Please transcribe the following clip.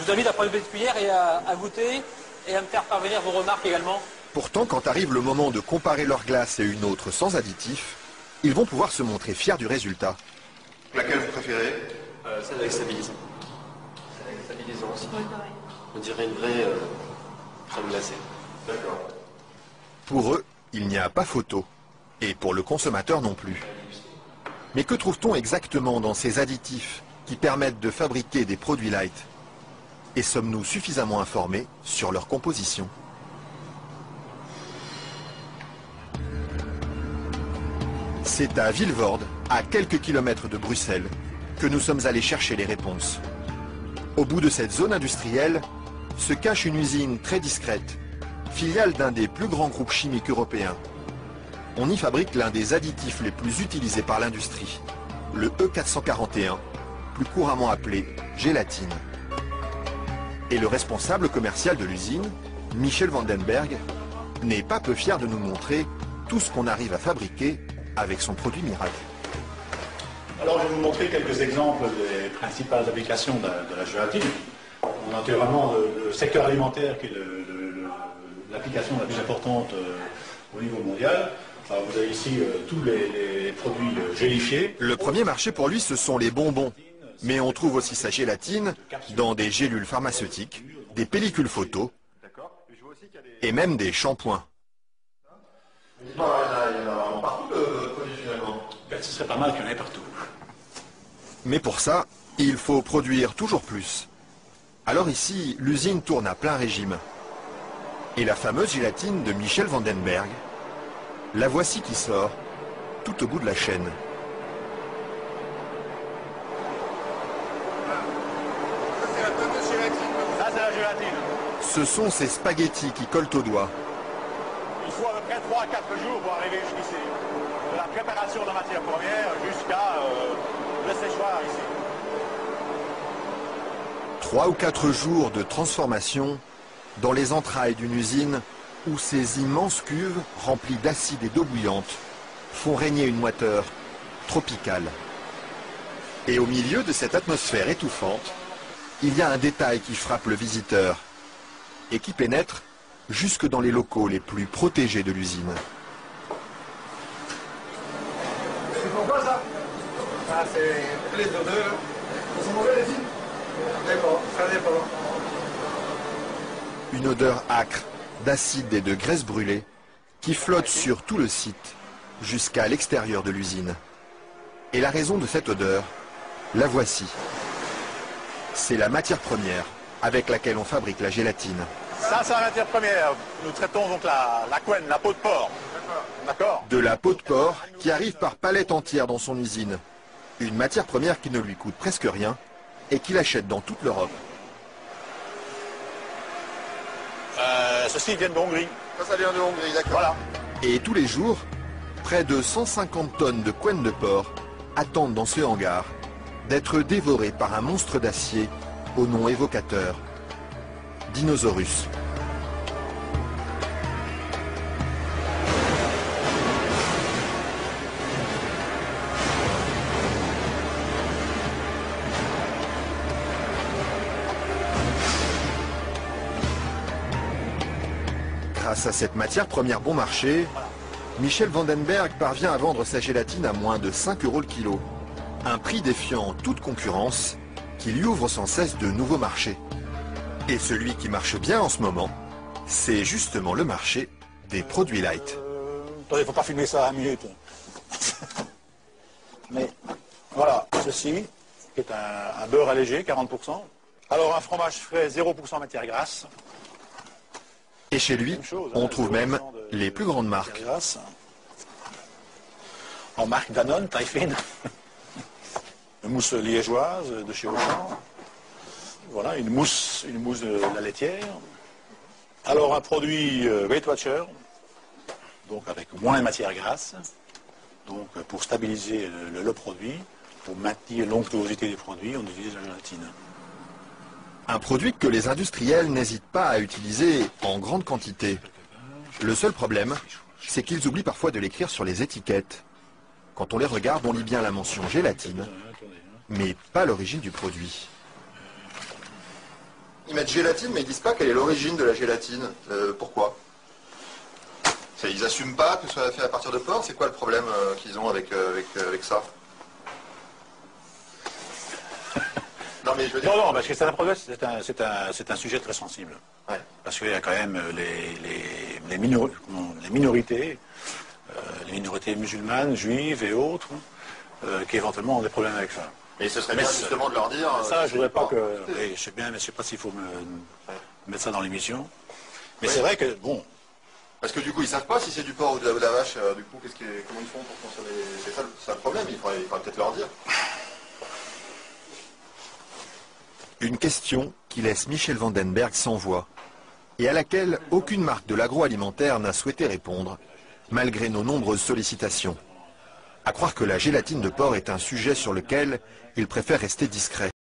Je vous invite à prendre une petite cuillère et à goûter et à me faire parvenir vos remarques également. Pourtant, quand arrive le moment de comparer leur glace et une autre sans additifs, ils vont pouvoir se montrer fiers du résultat. Laquelle vous préférez? Celle avec stabilisant. Celle avec stabilisant aussi. Oui, pareil. On dirait une vraie crème glacée. D'accord. Pour eux, il n'y a pas photo. Et pour le consommateur non plus. Mais que trouve-t-on exactement dans ces additifs qui permettent de fabriquer des produits light? Et sommes-nous suffisamment informés sur leur composition? C'est à Vilvoorde, à quelques kilomètres de Bruxelles, que nous sommes allés chercher les réponses. Au bout de cette zone industrielle se cache une usine très discrète, filiale d'un des plus grands groupes chimiques européens. On y fabrique l'un des additifs les plus utilisés par l'industrie, le E441, plus couramment appelé gélatine. Et le responsable commercial de l'usine, Michel Vandenberg, n'est pas peu fier de nous montrer tout ce qu'on arrive à fabriquer avec son produit miracle. Alors je vais vous montrer quelques exemples des principales applications de la gélatine. Naturellement, le secteur alimentaire qui est l'application la plus importante au niveau mondial. Alors, vous avez ici tous les produits gélifiés. Le premier marché pour lui, ce sont les bonbons. Mais on trouve aussi sa gélatine dans des gélules pharmaceutiques, des pellicules photo et même des shampoings. Il y en a partout de produits finalement. Ce serait pas mal qu'il y en ait partout. Mais pour ça, il faut produire toujours plus. Alors ici, l'usine tourne à plein régime. Et la fameuse gélatine de Michel Vandenberg, la voici qui sort, tout au bout de la chaîne. Ça, c'est la gélatine. Ce sont ces spaghettis qui collent aux doigts. Il faut à peu près 3 à 4 jours pour arriver jusqu'ici. De la préparation de la matière première jusqu'à le séchoir ici. 3 ou 4 jours de transformation dans les entrailles d'une usine où ces immenses cuves remplies d'acide et d'eau bouillante font régner une moiteur tropicale. Et au milieu de cette atmosphère étouffante, il y a un détail qui frappe le visiteur et qui pénètre jusque dans les locaux les plus protégés de l'usine. C'est pourquoi ça? Ah, c'est les odeurs. Ils sont mauvais les filles? D'accord, ça dépend. Une odeur âcre d'acide et de graisse brûlée qui flotte sur tout le site jusqu'à l'extérieur de l'usine. Et la raison de cette odeur, la voici. C'est la matière première avec laquelle on fabrique la gélatine. Ça, c'est la matière première. Nous traitons donc la couenne, la peau de porc. D'accord. De la peau de porc qui arrive par palettes entières dans son usine. Une matière première qui ne lui coûte presque rien et qu'il achète dans toute l'Europe. Ceci vient de Hongrie. Ça vient de Hongrie, d'accord. Voilà. Et tous les jours, près de 150 tonnes de couenne de porc attendent dans ce hangar d'être dévorées par un monstre d'acier au nom évocateur, Dinosaurus. Grâce à cette matière première bon marché, Michel Vandenberg parvient à vendre sa gélatine à moins de 5 € le kilo. Un prix défiant toute concurrence qui lui ouvre sans cesse de nouveaux marchés. Et celui qui marche bien en ce moment, c'est justement le marché des produits light. Attendez, il ne faut pas filmer ça à 1 minute. Mais voilà, ceci qui est un beurre allégé, 40%. Alors un fromage frais, 0% matière grasse. Et chez lui, on trouve même les plus grandes marques. En marque Danone, taille fine. Une mousse liégeoise de chez Auchan. Voilà, une mousse de la laitière. Alors un produit Weight Watcher, donc avec moins de matière grasse, donc pour stabiliser le produit, pour maintenir l'onctuosité des produits, on utilise la gélatine. Un produit que les industriels n'hésitent pas à utiliser en grande quantité. Le seul problème, c'est qu'ils oublient parfois de l'écrire sur les étiquettes. Quand on les regarde, on lit bien la mention gélatine, mais pas l'origine du produit. Ils mettent gélatine, mais ils disent pas quelle est l'origine de la gélatine. Pourquoi? Ils n'assument pas que ce soit fait à partir de porc. C'est quoi le problème qu'ils ont avec ça? Non, mais je veux dire... Non, parce que c'est un sujet très sensible. Ouais. Parce qu'il y a quand même les minorités, les minorités musulmanes, juives et autres, qui éventuellement ont des problèmes avec ça. Et ce serait bien justement de leur dire... Ça, je ne voudrais pas que... Oui, je sais bien, mais je ne sais pas s'il faut mettre ça dans l'émission. Mais c'est vrai que, bon... Parce que du coup, ils ne savent pas si c'est du porc ou de la vache. Du coup, comment ils font pour consommer... C'est ça le problème, il faudrait peut-être leur dire. Une question qui laisse Michel Vandenberg sans voix et à laquelle aucune marque de l'agroalimentaire n'a souhaité répondre, malgré nos nombreuses sollicitations. À croire que la gélatine de porc est un sujet sur lequel il préfère rester discret.